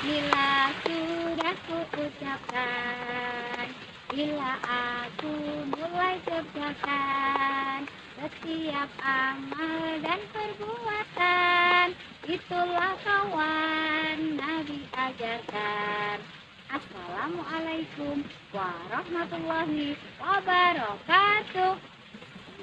Bila sudah kuucapkan, bila aku mulai kerjakan setiap amal dan perbuatan, itulah kawan Nabi ajarkan. Assalamualaikum warahmatullahi wabarakatuh.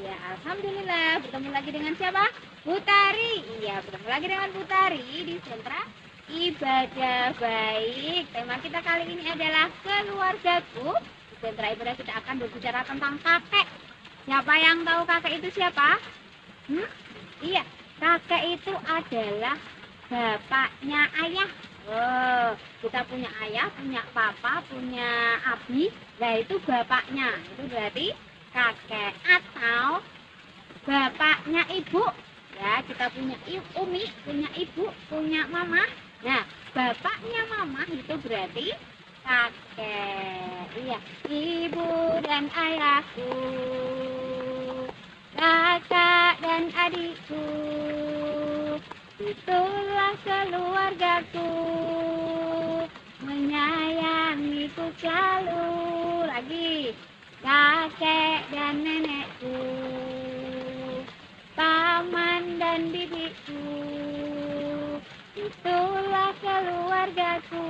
Ya, alhamdulillah bertemu lagi dengan siapa? Butari. Iya, bertemu lagi dengan Butari di Sentra Ibadah Baik. Tema kita kali ini adalah keluargaku. Di Sentra Ibadah kita akan berbicara tentang kakek. Siapa yang tahu kakek itu siapa? Iya, kakek itu adalah bapaknya ayah. Oh, kita punya ayah, punya papa, punya abi. Nah, itu bapaknya. Itu berarti kakek. Atau bapaknya ibu. Ya, kita punya umi, punya ibu, punya mama. Nah, bapaknya mama itu berarti kakek. Iya, ibu dan ayahku, kakak dan adikku, itulah keluargaku, menyayangiku selalu. Lagi, kakek dan nenekku, paman dan bibiku, itulah keluargaku,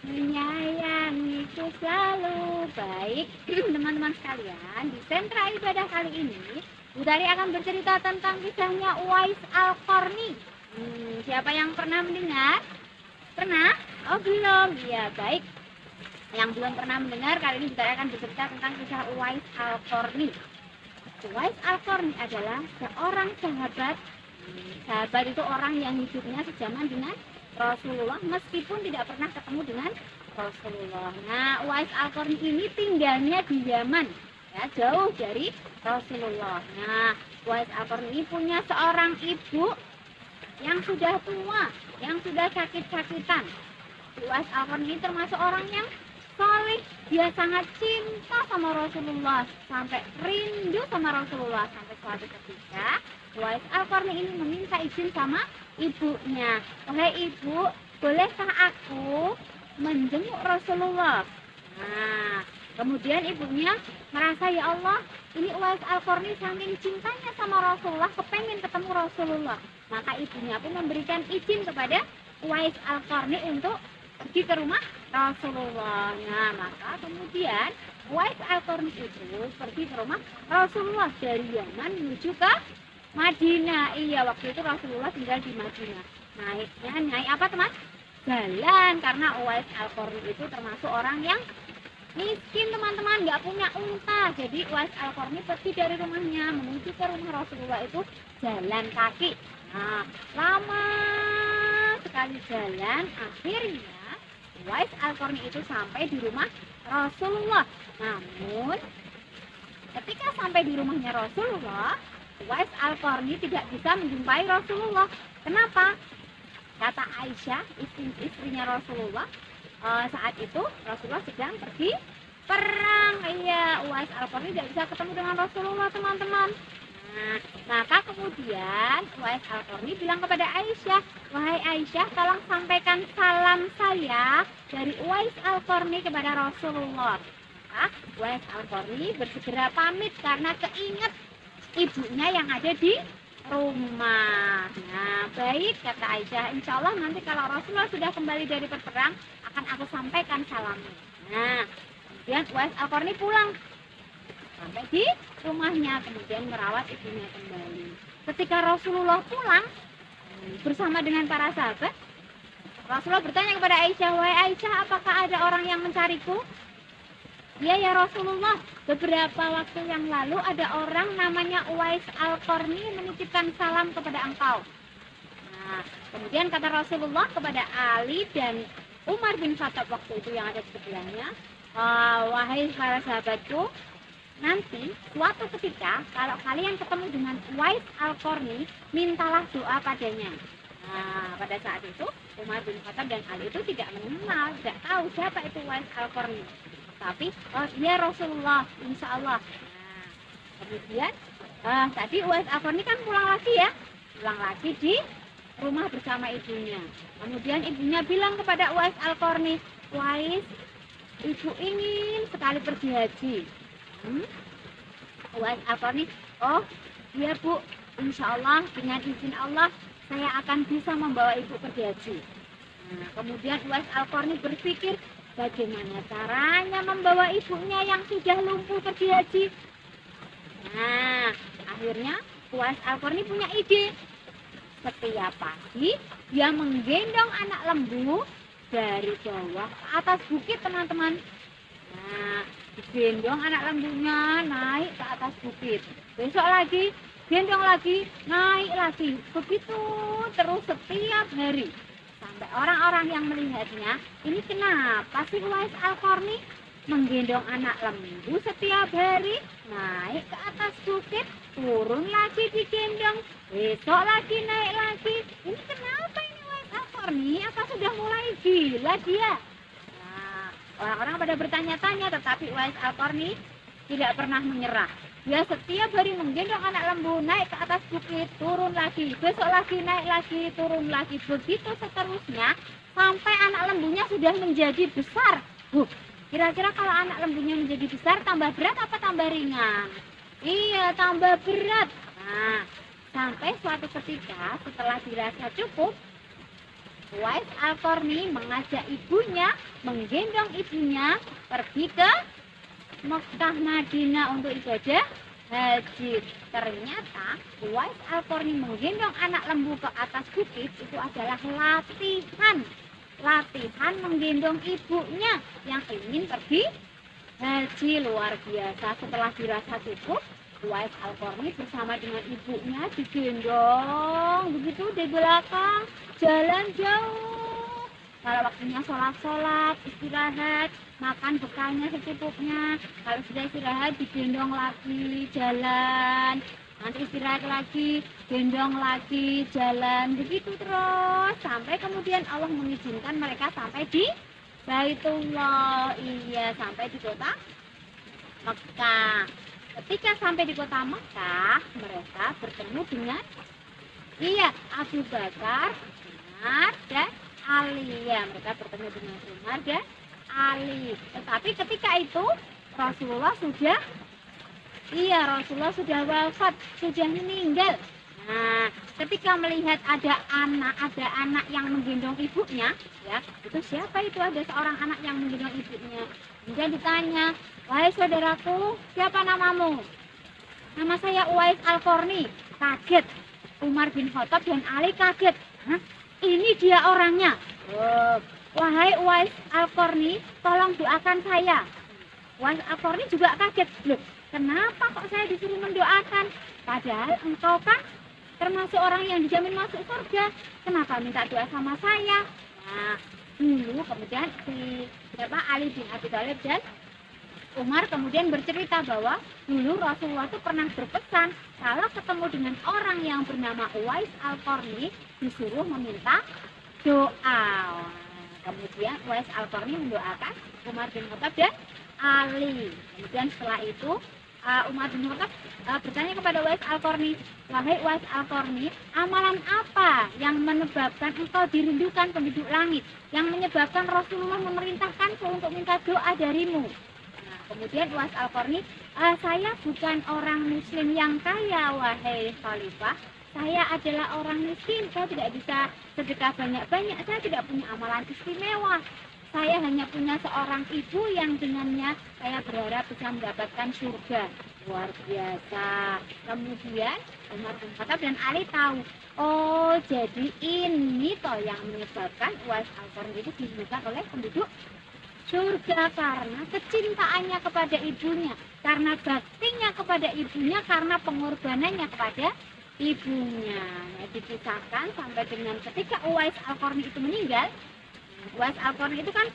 menyayangiku selalu. Baik, teman-teman sekalian, di Sentra Ibadah kali ini Butari akan bercerita tentang kisahnya Uwais Al-Qarni. Siapa yang pernah mendengar? Pernah? Oh, belum? Ya, baik. Yang belum pernah mendengar, kali ini Butari akan bercerita tentang kisah Uwais Al-Qarni. Uwais Al-Qarni adalah seorang sahabat. Sahabat itu orang yang hidupnya sejaman dengan Rasulullah meskipun tidak pernah ketemu dengan Rasulullah. Nah, Uwais Al-Qarni ini tinggalnya di Yaman, ya, jauh dari Rasulullah. Nah, Uwais Al-Qarni ini punya seorang ibu yang sudah tua, yang sudah sakit-sakitan. Uwais Al-Qarni ini termasuk orang yang soleh. Dia sangat cinta sama Rasulullah, sampai rindu sama Rasulullah. Sampai suatu ketika Uwais Al-Qarni ini meminta izin sama ibunya. Wahai ibu, bolehkah aku menjenguk Rasulullah? Nah, kemudian ibunya merasa, ya Allah, ini Uwais Al-Qarni saking cintanya sama Rasulullah, kepengen ketemu Rasulullah. Maka ibunya pun memberikan izin kepada Uwais Al-Qarni untuk pergi ke rumah Rasulullah. Nah, maka kemudian Uwais Al-Qarni itu pergi ke rumah Rasulullah dari Yaman menuju ke Madinah. Iya, waktu itu Rasulullah tinggal di Madinah. Naik apa, teman? Jalan, karena Uwais Al-Qarni itu termasuk orang yang miskin, teman-teman, nggak punya unta. Jadi Uwais Al-Qarni pergi dari rumahnya menuju ke rumah Rasulullah itu jalan kaki. Nah, lama sekali jalan, akhirnya Uwais Al-Qarni itu sampai di rumah Rasulullah. Namun ketika sampai di rumahnya Rasulullah, Uwais Al-Qarni tidak bisa menjumpai Rasulullah. Kenapa? Kata Aisyah, istrinya Rasulullah, saat itu Rasulullah sedang pergi perang. Iya, Uwais Al-Qarni tidak bisa ketemu dengan Rasulullah, teman-teman. Nah, maka kemudian Uwais Al-Qarni bilang kepada Aisyah, wahai Aisyah, tolong sampaikan salam saya dari Uwais Al-Qarni kepada Rasulullah. Maka Uwais Al-Qarni bersegera pamit karena keinget ibunya yang ada di rumah. Nah, baik, kata Aisyah, insya Allah nanti kalau Rasulullah sudah kembali dari perperang akan aku sampaikan salamnya. Nah, kemudian Uwais Al-Qarni pulang sampai di rumahnya, kemudian merawat ibunya kembali. Ketika Rasulullah pulang bersama dengan para sahabat, Rasulullah bertanya kepada Aisyah, wahai Aisyah, apakah ada orang yang mencariku? Iya ya Rasulullah, beberapa waktu yang lalu ada orang namanya Uwais Al-Qarni menitipkan salam kepada engkau. Nah, kemudian kata Rasulullah kepada Ali dan Umar bin Khattab waktu itu yang ada di sebelahnya, wahai para sahabatku, nanti suatu ketika kalau kalian ketemu dengan Uwais Al-Qarni, mintalah doa padanya. Nah, pada saat itu Umar bin Khattab dan Ali itu tidak mengenal, tidak tahu siapa itu Uwais Al-Qarni. Tapi, oh iya Rasulullah, insya Allah. Nah, kemudian tadi Uwais Al-Qarni kan pulang lagi ya, pulang lagi di rumah bersama ibunya. Kemudian ibunya bilang kepada Uwais Al-Qarni, Uwais, ibu ingin sekali pergi haji. Uwais Al-Qarni, oh iya bu, insya Allah dengan izin Allah saya akan bisa membawa ibu pergi haji. Nah, kemudian Uwais Al-Qarni berpikir bagaimana caranya membawa ibunya yang sudah lumpuh pergi haji. Nah, akhirnya Uwais Al-Qarni punya ide. Setiap pagi dia menggendong anak lembu dari bawah ke atas bukit, teman-teman. Nah, digendong anak lembunya naik ke atas bukit. Besok lagi, gendong lagi, naik lagi. Begitu terus setiap hari. Sampai orang-orang yang melihatnya, ini kenapa sih Uwais Al-Qarni menggendong anak lembu setiap hari, naik ke atas bukit, turun lagi digendong, besok lagi naik lagi. Ini kenapa ini Uwais Al-Qarni? Apa sudah mulai gila dia? Nah, orang-orang pada bertanya-tanya, tetapi Uwais Al-Qarni tidak pernah menyerah. Dia setiap hari menggendong anak lembu, naik ke atas bukit, turun lagi, besok lagi naik lagi, turun lagi, begitu seterusnya sampai anak lembunya sudah menjadi besar. Kira-kira kalau anak lembunya menjadi besar, tambah berat apa tambah ringan? Iya, tambah berat. Nah, sampai suatu ketika setelah dirasa cukup, Uwais Al-Qarni mengajak ibunya, menggendong ibunya pergi ke Mekah Madinah untuk ibadah haji. Ternyata Uwais Al-Qarni menggendong anak lembu ke atas bukit itu adalah latihan menggendong ibunya yang ingin pergi haji. Luar biasa. Setelah dirasa cukup, Uwais Al-Qarni bersama dengan ibunya digendong begitu di belakang, jalan jauh. Kalau waktunya sholat, istirahat, makan bekalnya secukupnya. Kalau sudah istirahat, digendong lagi, jalan. Nanti istirahat lagi, gendong lagi, jalan. Begitu terus, sampai kemudian Allah mengizinkan mereka sampai di Baitullah. Iya, sampai di kota Mekah. Ketika sampai di kota Mekah, mereka bertemu dengan Abu Bakar, Umar, dan Ali. Ya, mereka bertemu dengan Umar dan Ali. Tetapi ketika itu Rasulullah sudah wafat, sudah meninggal. Nah, ketika melihat ada anak yang menggendong ibunya, ya, itu siapa itu? Ada seorang anak yang menggendong ibunya. Kemudian ditanya, wahai saudaraku, siapa namamu? Nama saya Uwais Al-Qarni. Kaget. Umar bin Khattab dan Ali kaget. Hah? Ini dia orangnya. Wahai Uwais Al-Qarni, tolong doakan saya. Uwais Al-Qarni juga kaget. Loh, kenapa kok saya disuruh mendoakan? Padahal engkau kan termasuk orang yang dijamin masuk surga. Kenapa minta doa sama saya? Nah, dulu kemudian Ali bin Abi Thalib dan Umar kemudian bercerita bahwa dulu Rasulullah itu pernah berpesan kalau ketemu dengan orang yang bernama Uwais Al-Qarni disuruh meminta doa. Kemudian Uwais Al-Qarni mendoakan Umar bin Khattab dan Ali. Kemudian setelah itu Umar bin Khattab bertanya kepada Uwais Al-Qarni, wahai Uwais Al-Qarni, amalan apa yang menyebabkan engkau dirindukan penduduk langit, yang menyebabkan Rasulullah memerintahkanku untuk minta doa darimu? Nah, kemudian Uwais Al-Qarni, saya bukan orang muslim yang kaya, wahai Khalifah. Saya adalah orang miskin, saya tidak bisa sedekah banyak-banyak, saya tidak punya amalan istimewa. Saya hanya punya seorang ibu yang dengannya saya berharap bisa mendapatkan surga. Luar biasa. Kemudian Umar bin Khattab dan Ali tahu, oh jadi ini toh yang menyebabkan Uwais Al-Qarni itu dirindukan oleh penduduk surga karena kecintaannya kepada ibunya, karena baktinya kepada ibunya, karena pengorbanannya kepada ibunya. Nah, dikisahkan sampai dengan ketika Uwais Al-Qarni itu meninggal. Uwais Al-Qarni itu kan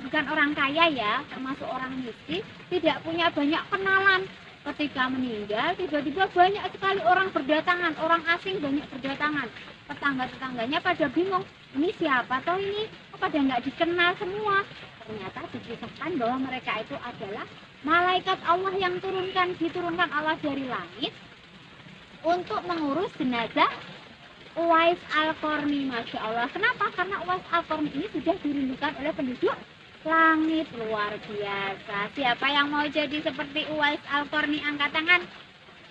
bukan orang kaya ya, termasuk orang miskin, tidak punya banyak kenalan. Ketika meninggal, tiba-tiba banyak sekali orang berdatangan, orang asing banyak berdatangan. Tetangga-tetangganya pada bingung, ini siapa toh ini? Pada nggak dikenal semua. Ternyata dikisahkan bahwa mereka itu adalah malaikat Allah yang diturunkan Allah dari langit untuk mengurus jenazah Uwais Al-Qarni. Masya Allah. Kenapa? Karena Uwais Al-Qarni ini sudah dirindukan oleh penduduk langit. Luar biasa. Siapa yang mau jadi seperti Uwais Al-Qarni? Angkat tangan.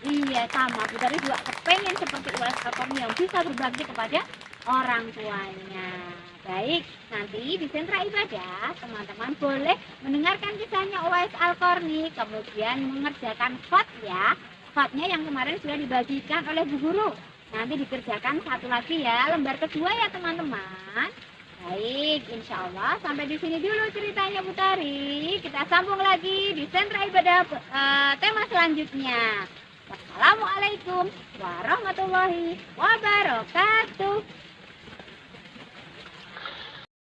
Iya, sama. Budari juga kepengen seperti Uwais Al-Qarni yang bisa berbakti kepada orang tuanya. Baik, nanti di sentra ibadah teman-teman boleh mendengarkan kisahnya Uwais Al-Qarni, kemudian mengerjakan khot ya. Khotnya yang kemarin sudah dibagikan oleh Bu Guru. Nanti dikerjakan satu lagi ya, lembar kedua ya teman-teman. Baik, insya Allah sampai di sini dulu ceritanya Bu Tari. Kita sambung lagi di sentra ibadah tema selanjutnya. Wassalamualaikum warahmatullahi wabarakatuh.